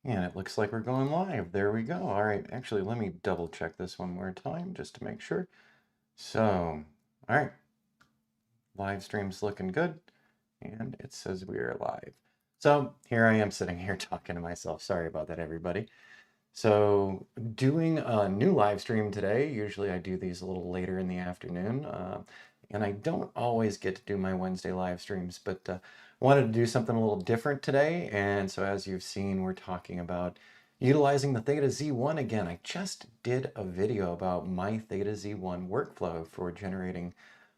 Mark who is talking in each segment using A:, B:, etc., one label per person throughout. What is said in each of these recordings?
A: And it looks like we're going live. There we go. All right, actually, let me double check this one more time just to make sure. So, all right, live stream's looking good. And it says we are live. So here I am sitting here talking to myself. Sorry about that, everybody. So doing a new live stream today. Usually I do these a little later in the afternoon. And I don't always get to do my Wednesday live streams, but wanted to do something a little different today. And so as you've seen, we're talking about utilizing the Theta Z1 again. I just did a video about my Theta Z1 workflow for generating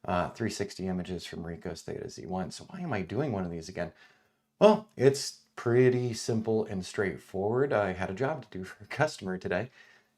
A: 360 images from Ricoh's Theta Z1. So why am I doing one of these again? Well, it's pretty simple and straightforward. I had a job to do for a customer today,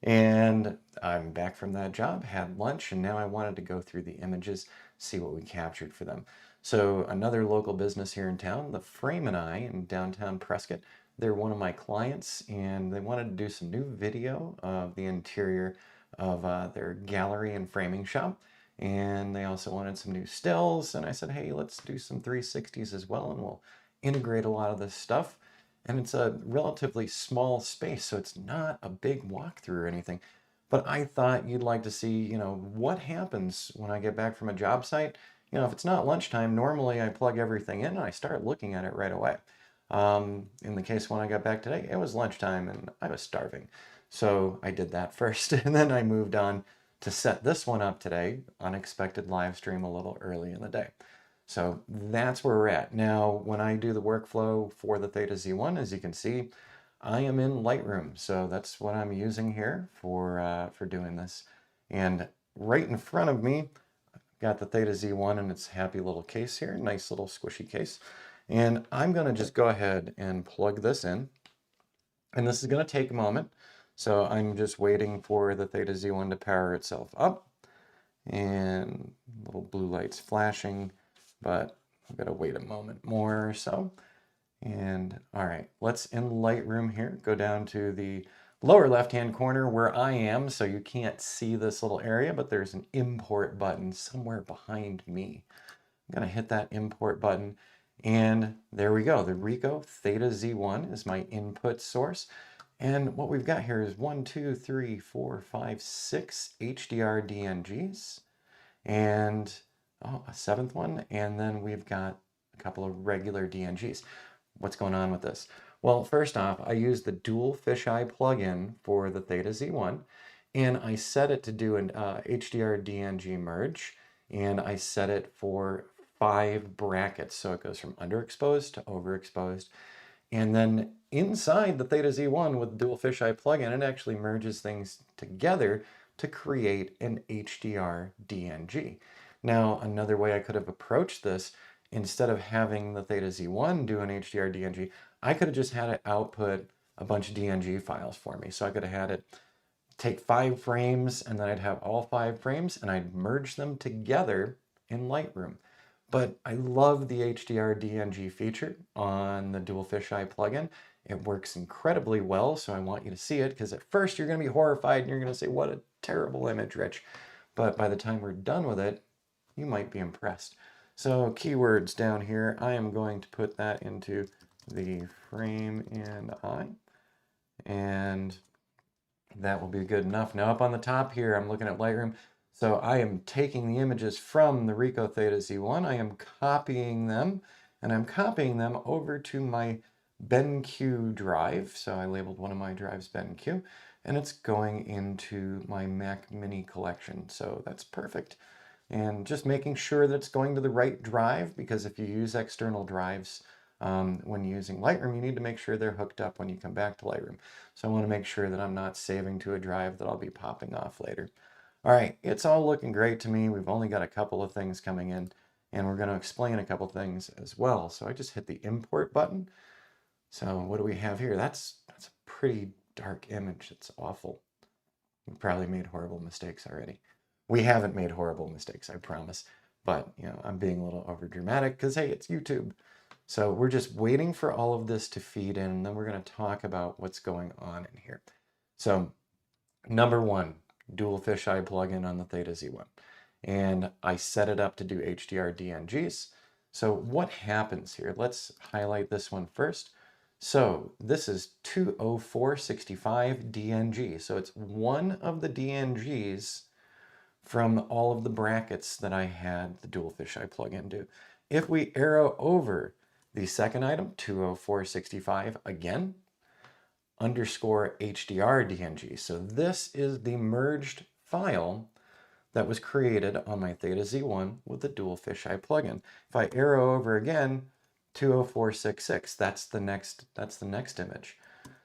A: and I'm back from that job, had lunch, and now I wanted to go through the images, see what we captured for them. So another local business here in town, the Frame and I in downtown Prescott, they're one of my clients, and they wanted to do some new video of the interior of their gallery and framing shop. And they also wanted some new stills, and I said, hey, let's do some 360s as well, and we'll integrate a lot of this stuff. And it's a relatively small space, so it's not a big walkthrough or anything. But I thought you'd like to see, what happens when I get back from a job site. If it's not lunchtime, normally I plug everything in and I start looking at it right away. In the case when I got back today, it was lunchtime and I was starving. So I did that first, and then I moved on to set this one up today, unexpected live stream a little early in the day. So that's where we're at. Now, when I do the workflow for the Theta Z1, as you can see, I am in Lightroom. So that's what I'm using here for doing this. And right in front of me, I've got the Theta Z1 in its happy little case here, nice little squishy case. And I'm gonna just go ahead and plug this in. And this is gonna take a moment. So I'm just waiting for the Theta Z1 to power itself up. And little blue lights flashing, but I've got to wait a moment more or so. And all right, let's in Lightroom here, go down to the lower left-hand corner where I am, so you can't see this little area, but there's an import button somewhere behind me. I'm gonna hit that import button, and there we go. The Ricoh Theta Z1 is my input source. And what we've got here is 1, 2, 3, 4, 5, 6 HDR DNGs and a seventh one. And then we've got a couple of regular DNGs. What's going on with this? Well, first off, I use the dual fisheye plugin for the Theta Z1, and I set it to do an HDR DNG merge, and I set it for 5 brackets. So it goes from underexposed to overexposed. And then inside the Theta Z1 with dual fisheye plugin, it actually merges things together to create an HDR DNG. Now, another way I could have approached this, instead of having the Theta Z1 do an HDR DNG, I could have just had it output a bunch of DNG files for me. So I could have had it take 5 frames, and then I'd have all 5 frames, and I'd merge them together in Lightroom. But I love the HDR DNG feature on the dual fisheye plugin. It works incredibly well, so I want you to see it, because at first you're going to be horrified and you're going to say, what a terrible image, Rich. But by the time we're done with it, you might be impressed. So keywords down here, I am going to put that into the frame and I, and that will be good enough. Now up on the top here, I'm looking at Lightroom. So I am taking the images from the Ricoh Theta Z1, I am copying them, and I'm copying them over to my BenQ drive. So I labeled one of my drives BenQ, and it's going into my Mac Mini collection. So that's perfect. And just making sure that it's going to the right drive, because if you use external drives when using Lightroom, you need to make sure they're hooked up when you come back to Lightroom. So I want to make sure that I'm not saving to a drive that I'll be popping off later. All right, it's all looking great to me. We've only got a couple of things coming in, and we're going to explain a couple things as well. So I just hit the import button. So what do we have here? That's a pretty dark image. It's awful. We probably made horrible mistakes already. We haven't made horrible mistakes, I promise. But, I'm being a little over dramatic because, hey, it's YouTube. So we're just waiting for all of this to feed in, and then we're going to talk about what's going on in here. So number 1, dual fisheye plugin on the Theta Z1. And I set it up to do HDR DNGs. So what happens here? Let's highlight this one first. So this is 20465 DNG. So it's one of the DNGs from all of the brackets that I had the dual fisheye plugin do. If we arrow over the second item, 20465 again, underscore HDR DNG. So this is the merged file that was created on my Theta Z1 with the dual fisheye plugin. If I arrow over again, 20466, that's the next image.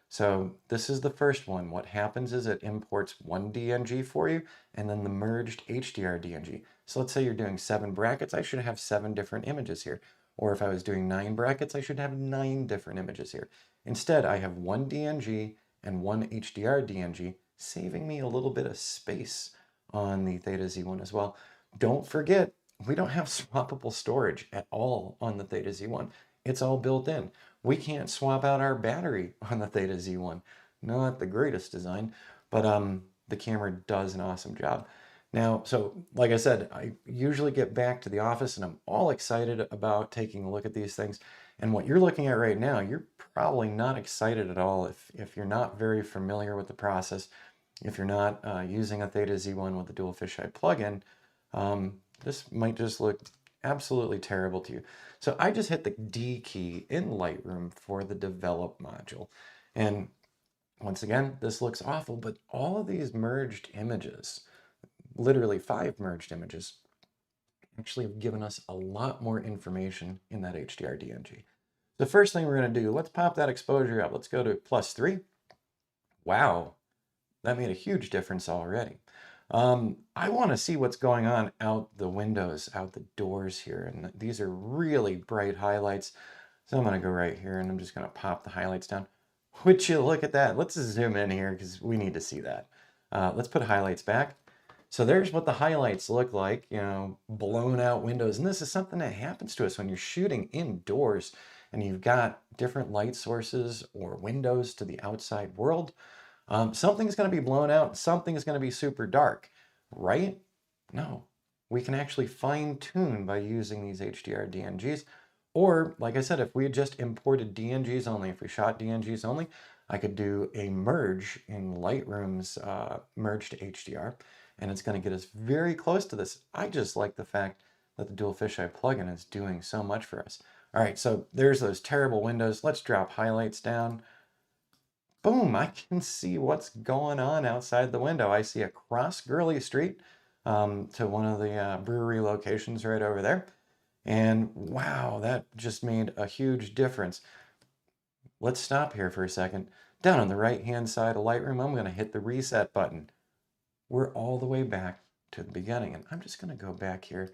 A: So this is the first one. What happens is it imports one DNG for you and then the merged HDR DNG. So let's say you're doing 7 brackets, I should have 7 different images here. Or if I was doing 9 brackets, I should have 9 different images here. Instead, I have one DNG and one HDR DNG, saving me a little bit of space on the Theta Z1 as well. Don't forget, we don't have swappable storage at all on the Theta Z1. It's all built in. We can't swap out our battery on the Theta Z1. Not the greatest design, but the camera does an awesome job. Now, so like I said, I usually get back to the office and I'm all excited about taking a look at these things. And what you're looking at right now, you're probably not excited at all if you're not very familiar with the process, if you're not using a Theta Z1 with a dual fisheye plugin. This might just look absolutely terrible to you. So I just hit the D key in Lightroom for the develop module. And once again, this looks awful, but all of these merged images, literally 5 merged images, actually have given us a lot more information in that HDR DNG. The first thing we're going to do, let's pop that exposure up. Let's go to +3. Wow, that made a huge difference already. I want to see what's going on out the windows, out the doors here. And these are really bright highlights. So I'm going to go right here and I'm just going to pop the highlights down. Would you look at that? Let's zoom in here because we need to see that. Let's put highlights back. So there's what the highlights look like, you know, blown out windows. And this is something that happens to us when you're shooting indoors and you've got different light sources or windows to the outside world. Something's going to be blown out, something is going to be super dark, right? No, we can actually fine tune by using these HDR DNGs. Or, like I said, if we had just imported DNGs only, if we shot DNGs only, I could do a merge in Lightroom's merge to HDR, and it's going to get us very close to this. I just like the fact that the dual fisheye plugin is doing so much for us. All right, so there's those terrible windows. Let's drop highlights down. Boom, I can see what's going on outside the window. I see across Gurley Street to one of the brewery locations right over there. And wow, that just made a huge difference. Let's stop here for a second. Down on the right-hand side of Lightroom, I'm going to hit the reset button. We're all the way back to the beginning. And I'm just going to go back here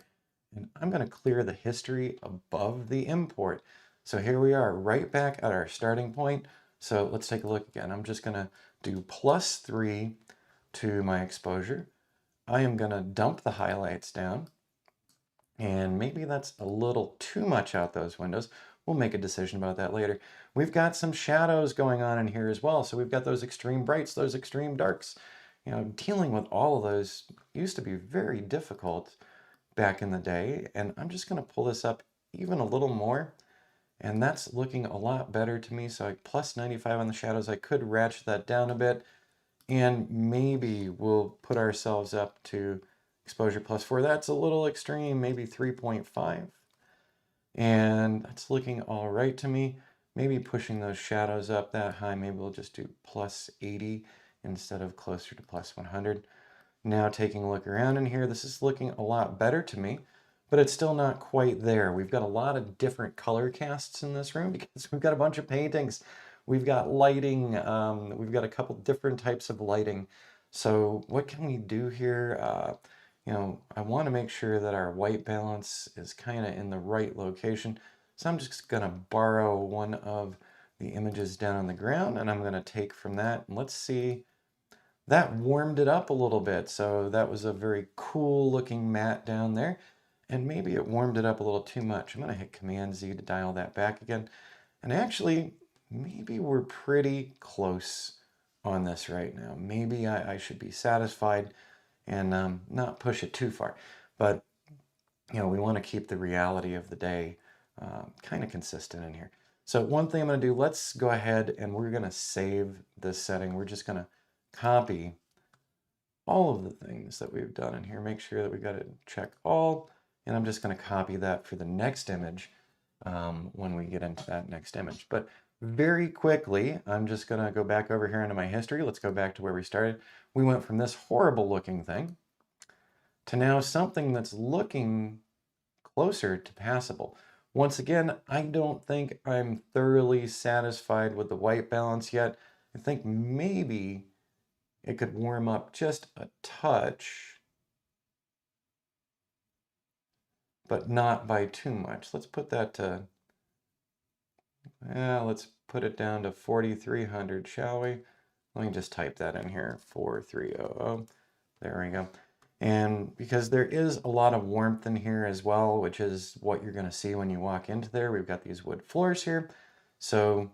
A: and I'm going to clear the history above the import. So here we are right back at our starting point. So let's take a look again. I'm just going to do +3 to my exposure. I am going to dump the highlights down. And maybe that's a little too much out those windows. We'll make a decision about that later. We've got some shadows going on in here as well. So we've got those extreme brights, those extreme darks. You know, dealing with all of those used to be very difficult back in the day. And I'm just going to pull this up even a little more. And that's looking a lot better to me. So like +95 on the shadows, I could ratchet that down a bit. And maybe we'll put ourselves up to exposure +4. That's a little extreme, maybe 3.5. And that's looking all right to me. Maybe pushing those shadows up that high, maybe we'll just do +80 instead of closer to +100. Now taking a look around in here, this is looking a lot better to me, but it's still not quite there. We've got a lot of different color casts in this room because we've got a bunch of paintings. We've got lighting. We've got a couple different types of lighting. So what can we do here? You know, I want to make sure that our white balance is kind of in the right location. So I'm just going to borrow one of the images down on the ground and I'm going to take from that. And let's see. That warmed it up a little bit. So that was a very cool looking matte down there. And maybe it warmed it up a little too much. I'm going to hit Command Z to dial that back again. And actually, maybe we're pretty close on this right now. Maybe I should be satisfied and not push it too far. But, you know, we want to keep the reality of the day kind of consistent in here. So one thing I'm going to do, let's go ahead and we're going to save this setting. We're just going to copy all of the things that we've done in here. Make sure that we got to check all, and I'm just going to copy that for the next image when we get into that next image. But very quickly, I'm just going to go back over here into my history. Let's go back to where we started. We went from this horrible looking thing to now something that's looking closer to passable. Once again, I don't think I'm thoroughly satisfied with the white balance yet. I think maybe it could warm up just a touch, but not by too much. Let's put that to, let's put it down to 4,300, shall we? Let me just type that in here, 4300. There we go. And because there is a lot of warmth in here as well, which is what you're going to see when you walk into there. We've got these wood floors here. So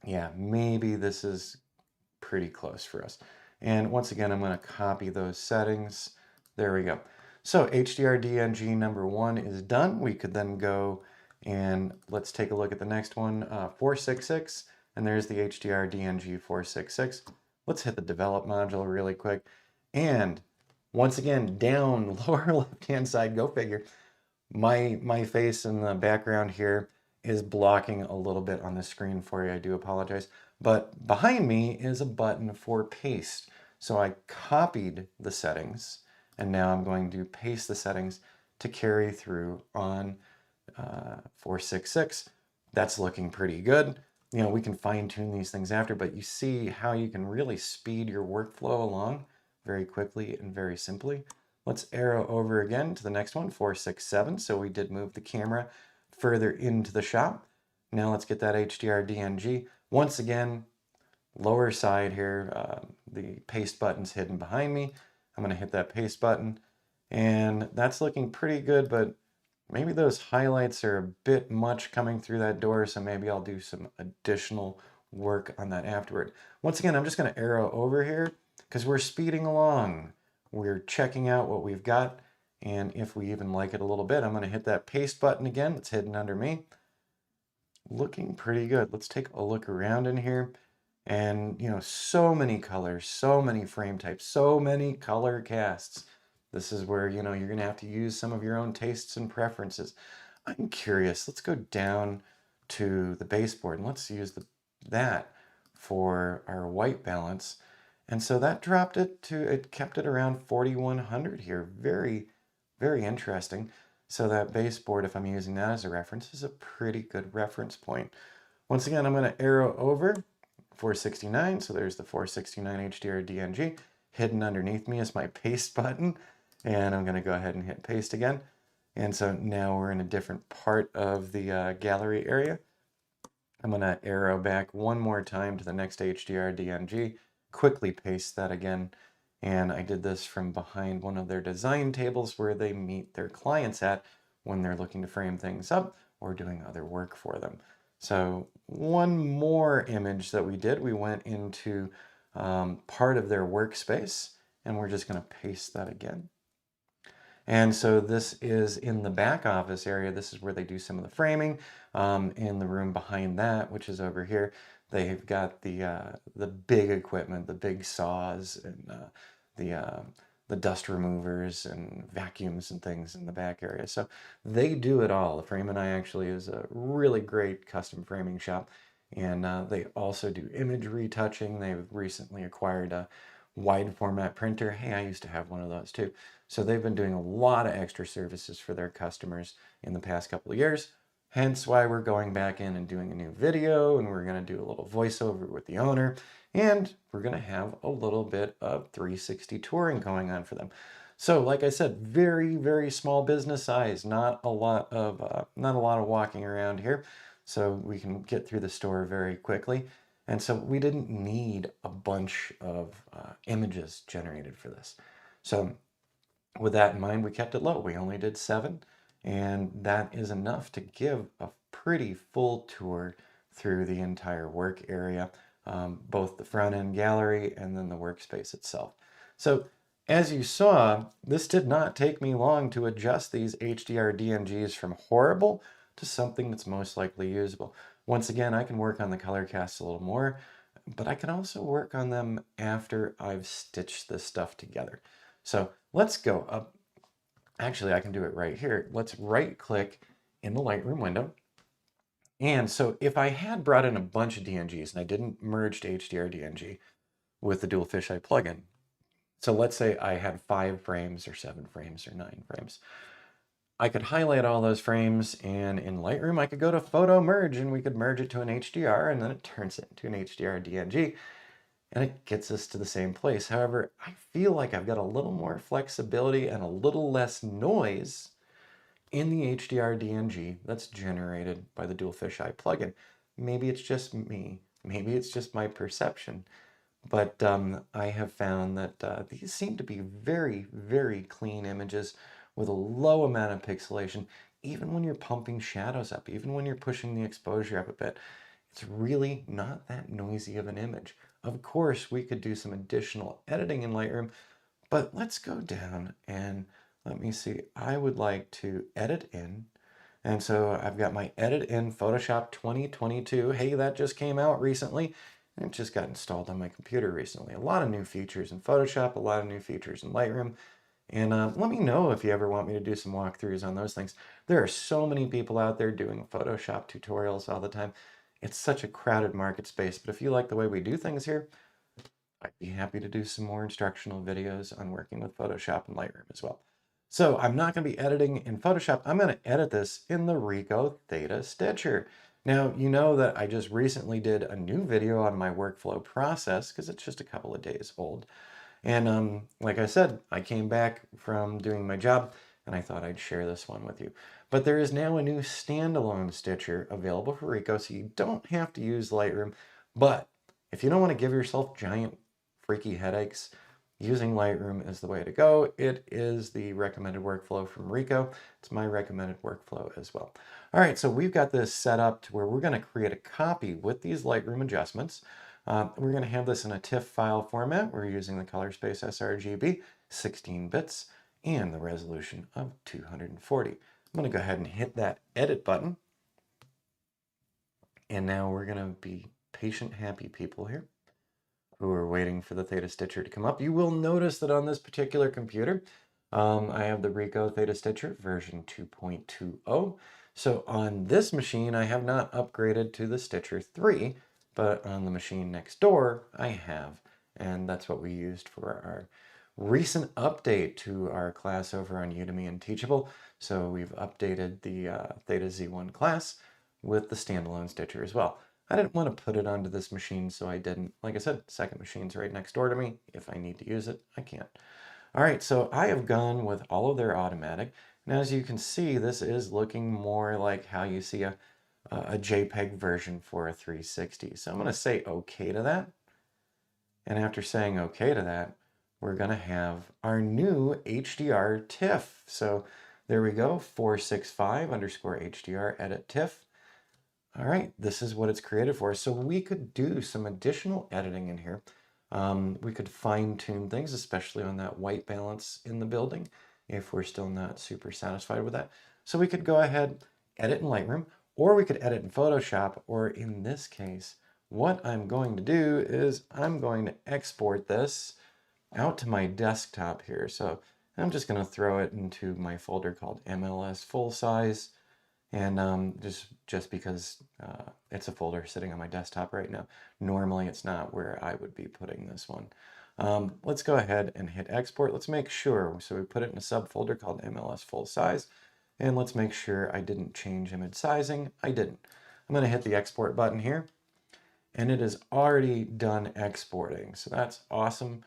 A: yeah, maybe this is pretty close for us. And once again, I'm going to copy those settings. There we go. So HDR DNG number 1 is done. We could then go and let's take a look at the next one, 466. And there's the HDR DNG 466. Let's hit the develop module really quick. And once again, down lower left-hand side, go figure. My face in the background here is blocking a little bit on the screen for you. I do apologize. But behind me is a button for paste. So I copied the settings, and now I'm going to paste the settings to carry through on 466. That's looking pretty good. You know, we can fine tune these things after, but you see how you can really speed your workflow along very quickly and very simply. Let's arrow over again to the next one, 467. So we did move the camera further into the shot. Now let's get that HDR DNG. Once again, lower side here, the paste button's hidden behind me. I'm going to hit that paste button, and that's looking pretty good, but maybe those highlights are a bit much coming through that door, so maybe I'll do some additional work on that afterward. Once again, I'm just going to arrow over here because we're speeding along. We're checking out what we've got, and if we even like it a little bit, I'm going to hit that paste button again. It's hidden under me. Looking pretty good. Let's take a look around in here. And, you know, so many colors, so many frame types, so many color casts. This is where, you know, you're going to have to use some of your own tastes and preferences. I'm curious. Let's go down to the baseboard and let's use that for our white balance. And so that dropped it to, it kept it around 4,100 here. Very, very interesting. So that baseboard, if I'm using that as a reference, is a pretty good reference point. Once again, I'm going to arrow over 469. So there's the 469 HDR DNG. Hidden underneath me is my paste button. And I'm going to go ahead and hit paste again. And so now we're in a different part of the gallery area. I'm going to arrow back one more time to the next HDR DNG, quickly paste that again. And I did this from behind one of their design tables where they meet their clients at when they're looking to frame things up or doing other work for them. So one more image that we did, we went into part of their workspace, and we're just going to paste that again. And so this is in the back office area. This is where they do some of the framing. In the room behind that, which is over here, they've got the big equipment, the big saws, and the dust removers and vacuums and things in the back area. So they do it all. The Frame and I actually is a really great custom framing shop, and they also do image retouching. They've recently acquired a wide format printer. Hey, I used to have one of those too. So they've been doing a lot of extra services for their customers in the past couple of years. Hence why we're going back in and doing a new video, and we're going to do a little voiceover with the owner, and we're going to have a little bit of 360 touring going on for them. So like I said, very, very small business size, not a lot of walking around here. So we can get through the store very quickly. And so we didn't need a bunch of images generated for this. So with that in mind, we kept it low. We only did 7. And that is enough to give a pretty full tour through the entire work area, both the front end gallery and then the workspace itself. So as you saw, this did not take me long to adjust these HDR DNGs from horrible to something that's most likely usable. Once again, I can work on the color casts a little more, but I can also work on them after I've stitched this stuff together. So let's go up. Actually, I can do it right here. Let's right click in the Lightroom window. And so if I had brought in a bunch of DNGs and I didn't merge to HDR DNG with the dual fisheye plugin, so let's say I had 5 frames or 7 frames or 9 frames, I could highlight all those frames, and in Lightroom I could go to photo merge and we could merge it to an HDR, and then it turns it into an HDR DNG and it gets us to the same place. However, I feel like I've got a little more flexibility and a little less noise in the HDR DNG that's generated by the dual fisheye plugin. Maybe it's just me, maybe it's just my perception, but I have found that these seem to be very, very clean images with a low amount of pixelation, even when you're pumping shadows up, even when you're pushing the exposure up a bit. It's really not that noisy of an image. Of course, we could do some additional editing in Lightroom, but let's go down and let me see. I would like to edit in. And so I've got my edit in Photoshop 2022. Hey, that just came out recently. And it just got installed on my computer recently. A lot of new features in Photoshop, a lot of new features in Lightroom. And let me know if you ever want me to do some walkthroughs on those things. There are so many people out there doing Photoshop tutorials all the time. It's such a crowded market space, but if you like the way we do things here, I'd be happy to do some more instructional videos on working with Photoshop and Lightroom as well. So I'm not going to be editing in Photoshop. I'm going to edit this in the Ricoh Theta Stitcher. Now, you know that I just recently did a new video on my workflow process because it's just a couple of days old. And like I said, I came back from doing my job and I thought I'd share this one with you. But there is now a new standalone Stitcher available for Ricoh, so you don't have to use Lightroom. But if you don't want to give yourself giant freaky headaches, using Lightroom is the way to go. It is the recommended workflow from Ricoh. It's my recommended workflow as well. All right, so we've got this set up to where we're going to create a copy with these Lightroom adjustments. We're going to have this in a TIFF file format. We're using the color space sRGB, 16 bits, and the resolution of 240. I'm going to go ahead and hit that edit button. And now we're going to be patient, happy people here who are waiting for the Theta Stitcher to come up. You will notice that on this particular computer, I have the Ricoh Theta Stitcher version 2.20. So on this machine, I have not upgraded to the Stitcher 3, but on the machine next door, I have. And that's what we used for our recent update to our class over on Udemy and Teachable. So we've updated the Theta Z1 class with the standalone Stitcher as well. I didn't want to put it onto this machine, so I didn't. Like I said, second machine's right next door to me. If I need to use it, I can. All right, so I have gone with all of their automatic. Now, as you can see, this is looking more like how you see a JPEG version for a 360. So I'm going to say OK to that. And after saying OK to that, we're going to have our new HDR TIFF. So there we go, 465_HDR edit TIFF. All right, this is what it's created for. So we could do some additional editing in here. We could fine tune things, especially on that white balance in the building, if we're still not super satisfied with that. So we could go ahead, edit in Lightroom, or we could edit in Photoshop, or in this case, what I'm going to do is I'm going to export this out to my desktop here. So I'm just going to throw it into my folder called MLS full size. And just because it's a folder sitting on my desktop right now. Normally it's not where I would be putting this one. Let's go ahead and hit export. Let's make sure. So we put it in a subfolder called MLS full size. And let's make sure I didn't change image sizing. I didn't. I'm going to hit the export button here. And it is already done exporting. So that's awesome.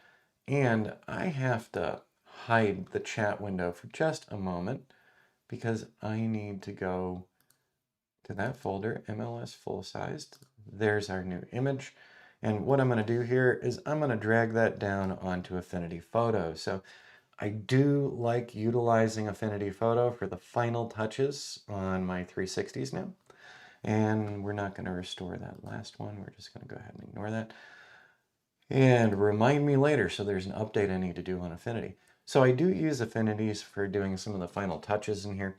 A: And I have to hide the chat window for just a moment, because I need to go to that folder, MLS full sized. There's our new image. And what I'm going to do here is I'm going to drag that down onto Affinity Photo. So I do like utilizing Affinity Photo for the final touches on my 360s now. And we're not going to restore that last one. We're just going to go ahead and ignore that. And remind me later, so there's an update I need to do on Affinity. So I do use Affinities for doing some of the final touches in here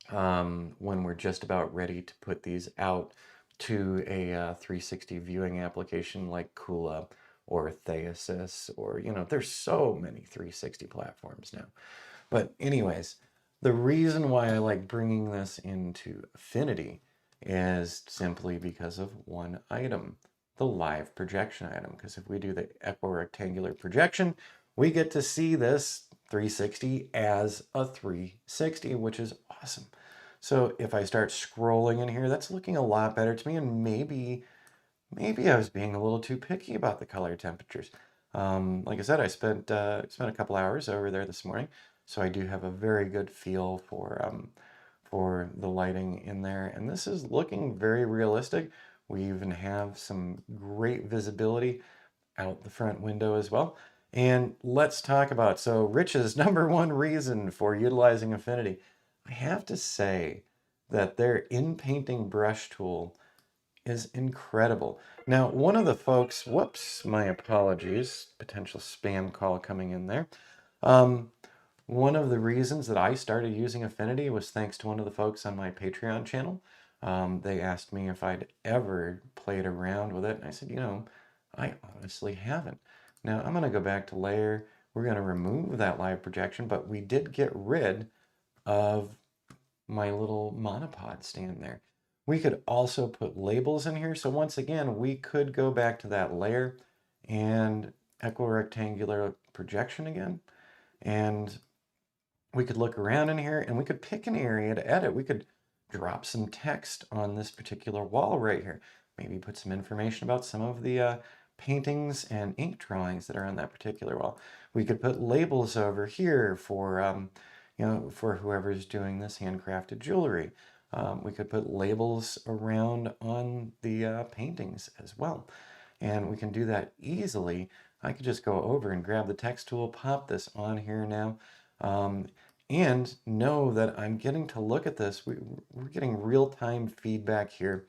A: when we're just about ready to put these out to a 360 viewing application like Kula or Theasis, or, you know, there's so many 360 platforms now. But anyways, the reason why I like bringing this into Affinity is simply because of one item, the live projection item. Because if we do the equirectangular projection, we get to see this 360 as a 360, which is awesome. So if I start scrolling in here, that's looking a lot better to me, and maybe I was being a little too picky about the color temperatures. Like I said, I spent a couple hours over there this morning, so I do have a very good feel for the lighting in there, and this is looking very realistic. We even have some great visibility out the front window as well. And let's talk about, so Rich's number one reason for utilizing Affinity. I have to say that their in-painting brush tool is incredible. Now, one of the folks, whoops, my apologies, potential spam call coming in there. One of the reasons that I started using Affinity was thanks to one of the folks on my Patreon channel. They asked me if I'd ever played around with it, and I said, you know, I honestly haven't. Now, I'm going to go back to layer. We're going to remove that live projection, but we did get rid of my little monopod stand there. We could also put labels in here. So once again, we could go back to that layer and equirectangular projection again. And we could look around in here and we could pick an area to edit. We could drop some text on this particular wall right here. Maybe put some information about some of the paintings and ink drawings that are on that particular wall. We could put labels over here for, you know, for whoever's doing this handcrafted jewelry. We could put labels around on the paintings as well. And we can do that easily. I could just go over and grab the text tool, pop this on here now, and know that I'm getting to look at this. We're getting real-time feedback here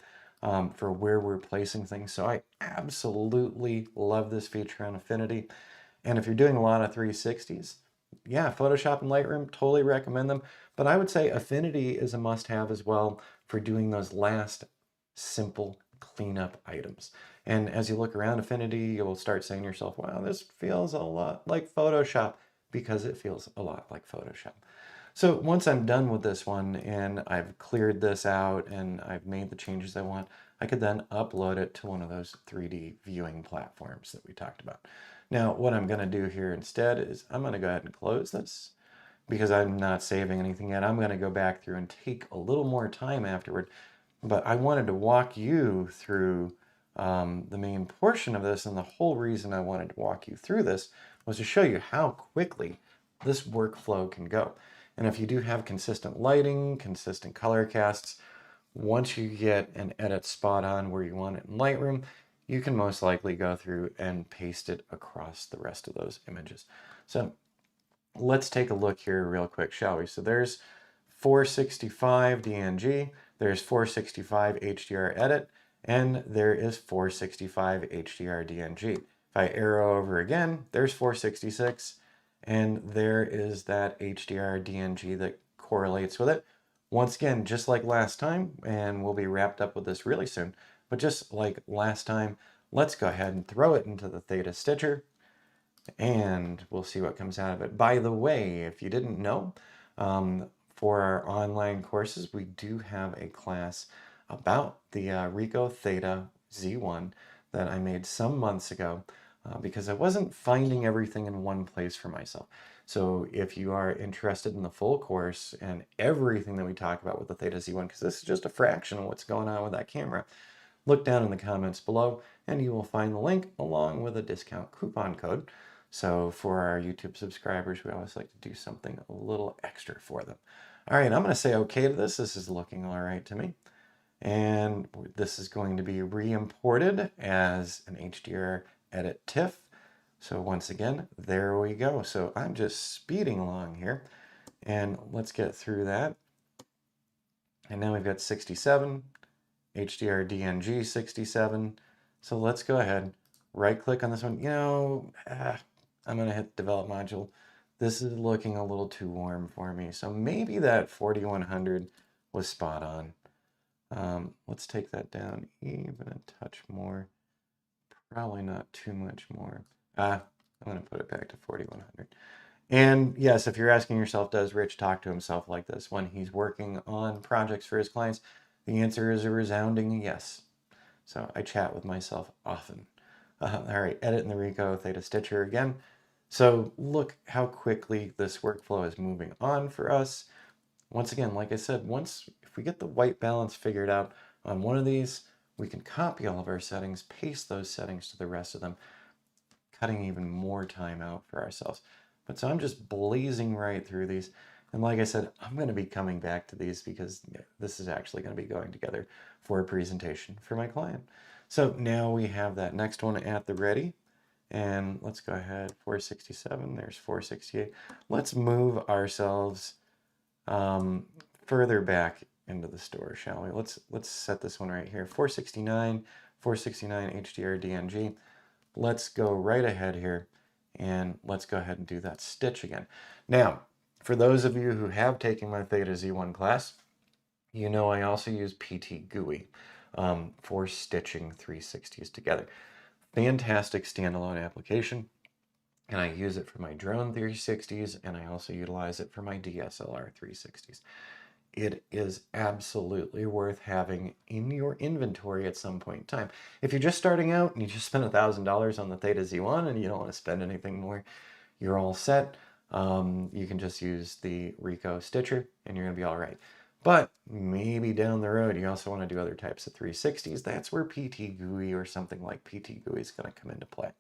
A: for where we're placing things. So I absolutely love this feature on Affinity. And if you're doing a lot of 360s, yeah, Photoshop and Lightroom, totally recommend them. But I would say Affinity is a must-have as well for doing those last simple cleanup items. And as you look around Affinity, you'll start saying to yourself, wow, this feels a lot like Photoshop, because it feels a lot like Photoshop. So once I'm done with this one and I've cleared this out and I've made the changes I want, I could then upload it to one of those 3D viewing platforms that we talked about. Now, what I'm going to do here instead is I'm going to go ahead and close this because I'm not saving anything yet. I'm going to go back through and take a little more time afterward. But I wanted to walk you through the main portion of this, and the whole reason I wanted to walk you through this was to show you how quickly this workflow can go. And if you do have consistent lighting, consistent color casts, once you get an edit spot on where you want it in Lightroom, you can most likely go through and paste it across the rest of those images. So let's take a look here real quick, shall we? So there's 465 DNG, there's 465 HDR edit, and there is 465 HDR DNG. If I arrow over again, there's 466, and there is that HDR DNG that correlates with it. Once again, just like last time, and we'll be wrapped up with this really soon, but just like last time, let's go ahead and throw it into the Theta Stitcher, and we'll see what comes out of it. By the way, if you didn't know, for our online courses, we do have a class about the Ricoh Theta Z1 that I made some months ago because I wasn't finding everything in one place for myself. So if you are interested in the full course and everything that we talk about with the Theta Z1, because this is just a fraction of what's going on with that camera, look down in the comments below and you will find the link along with a discount coupon code. So for our YouTube subscribers, we always like to do something a little extra for them. All right, I'm going to say okay to this. This is looking all right to me. And this is going to be re-imported as an HDR edit TIFF. So once again, there we go. So I'm just speeding along here. And let's get through that. And now we've got 67, HDR DNG 67. So let's go ahead, right click on this one. You know, I'm going to hit develop module. This is looking a little too warm for me. So maybe that 4100 was spot on. Let's let's take that down even a touch more. Probably not too much more. I'm going to put it back to 4100. And yes, if you're asking yourself, does Rich talk to himself like this when he's working on projects for his clients? The answer is a resounding yes. So I chat with myself often. All right, edit in the Ricoh Theta Stitcher again. So look how quickly this workflow is moving on for us. Once again, like I said, if we get the white balance figured out on one of these, we can copy all of our settings, paste those settings to the rest of them, cutting even more time out for ourselves. But so I'm just blazing right through these. And like I said, I'm going to be coming back to these because this is actually going to be going together for a presentation for my client. So now we have that next one at the ready. And let's go ahead, 467, there's 468. Let's move ourselves further back into the store, shall we? Let's set this one right here, 469 HDR DNG. Let's go right ahead here and let's go ahead and do that stitch again. Now, for those of you who have taken my Theta Z1 class, you know I also use PT GUI for stitching 360s together. Fantastic standalone application, and I use it for my drone 360s, and I also utilize it for my DSLR 360s. It is absolutely worth having in your inventory at some point in time. If you're just starting out and you just spent $1,000 on the Theta Z1 and you don't want to spend anything more, you're all set. You can just use the Ricoh Stitcher and you're going to be all right. But maybe down the road, you also want to do other types of 360s. That's where PT GUI or something like PT GUI is going to come into play.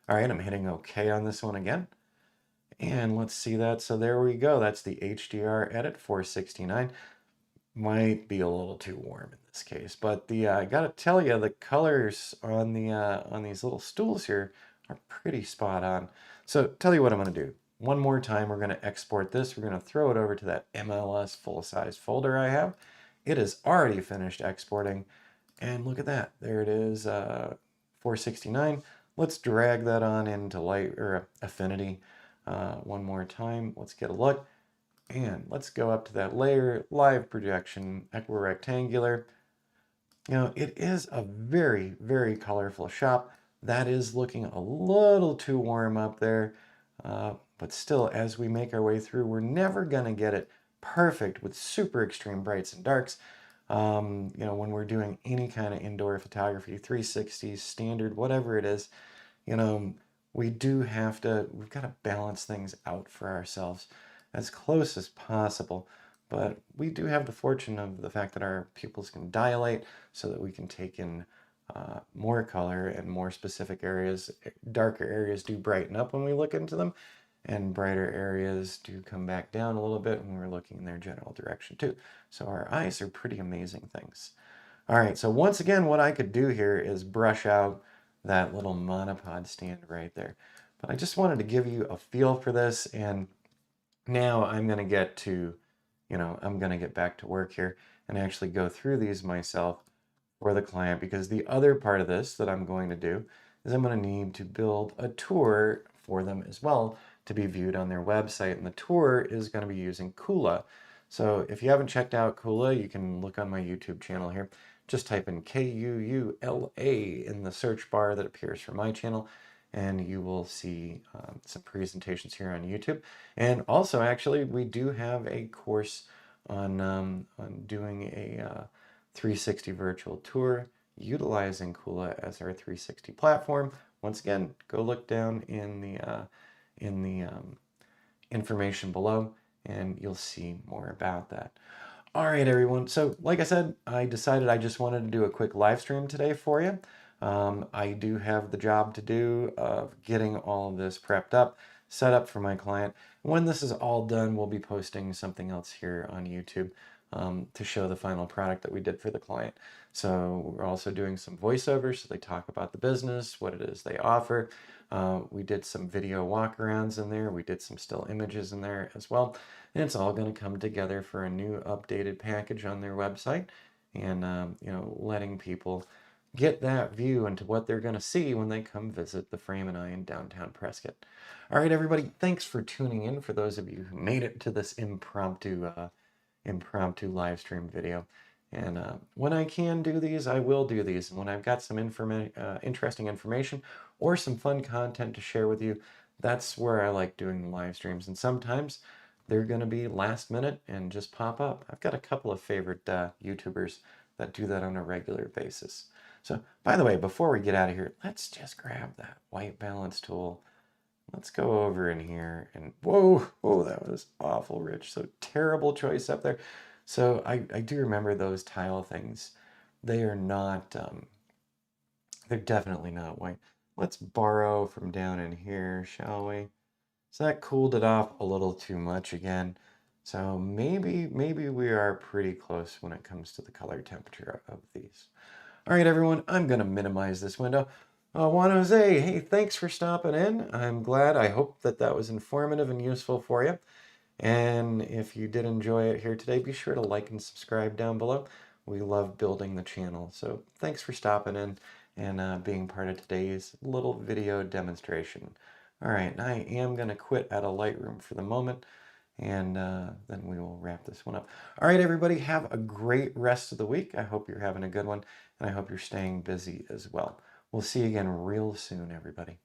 A: All right, I'm hitting OK on this one again. And let's see that. So there we go. That's the HDR edit 469. Might be a little too warm in this case, but I gotta tell you, the colors on these little stools here are pretty spot on. So tell you what I'm gonna do. One more time, we're gonna export this. We're gonna throw it over to that MLS full-size folder I have. It is already finished exporting, and look at that. There it is, 469. Let's drag that on into Affinity one more time. Let's get a look. And let's go up to that layer, live projection, equirectangular. You know, it is a very, very colorful shop. That is looking a little too warm up there. But still, as we make our way through, we're never going to get it perfect with super extreme brights and darks. You know, when we're doing any kind of indoor photography, 360s, standard, whatever it is, you know, we've got to balance things out for ourselves as close as possible. But we do have the fortune of the fact that our pupils can dilate so that we can take in more color, and more specific areas, darker areas do brighten up when we look into them, and brighter areas do come back down a little bit when we're looking in their general direction too. So our eyes are pretty amazing things. All right, so once again, what I could do here is brush out that little monopod stand right there. But I just wanted to give you a feel for this, and now I'm going to get to, I'm going to get back to work here and actually go through these myself for the client, because the other part of this that I'm going to do is I'm going to need to build a tour for them as well to be viewed on their website, and the tour is going to be using Kula. So if you haven't checked out Kula, you can look on my YouTube channel here. Just type in Kuula in the search bar that appears for my channel, and you will see some presentations here on YouTube. And also, actually, we do have a course on doing a 360 virtual tour utilizing Kula as our 360 platform. Once again, go look down in the information below, and you'll see more about that. All right, everyone. So like I said, I decided I just wanted to do a quick live stream today for you. I do have the job to do of getting all of this prepped up, set up for my client. When this is all done, we'll be posting something else here on YouTube to show the final product that we did for the client. So we're also doing some voiceovers, so they talk about the business, what it is they offer. We did some video walkarounds in there. We did some still images in there as well. And it's all going to come together for a new updated package on their website, and letting people get that view into what they're going to see when they come visit the Frame and I in downtown Prescott. All right, everybody, thanks for tuning in. For those of you who made it to this impromptu live stream video, And when I can do these, I will do these. And when I've got some interesting information or some fun content to share with you, that's where I like doing the live streams. And sometimes they're going to be last minute and just pop up. I've got a couple of favorite YouTubers that do that on a regular basis. So, by the way, before we get out of here, let's just grab that white balance tool. Let's go over in here and whoa, that was awful, Rich. So terrible choice up there. So I do remember those tile things. They are not, they're definitely not white. Let's borrow from down in here, shall we? So that cooled it off a little too much again. So maybe we are pretty close when it comes to the color temperature of these. All right, everyone, I'm going to minimize this window. Juan Jose, hey, thanks for stopping in. I'm glad. I hope that that was informative and useful for you. And if you did enjoy it here today, be sure to like and subscribe down below. We love building the channel. So thanks for stopping in and being part of today's little video demonstration. All right, and I am going to quit out of Lightroom for the moment, and then we will wrap this one up. All right, everybody, have a great rest of the week. I hope you're having a good one, and I hope you're staying busy as well. We'll see you again real soon, everybody.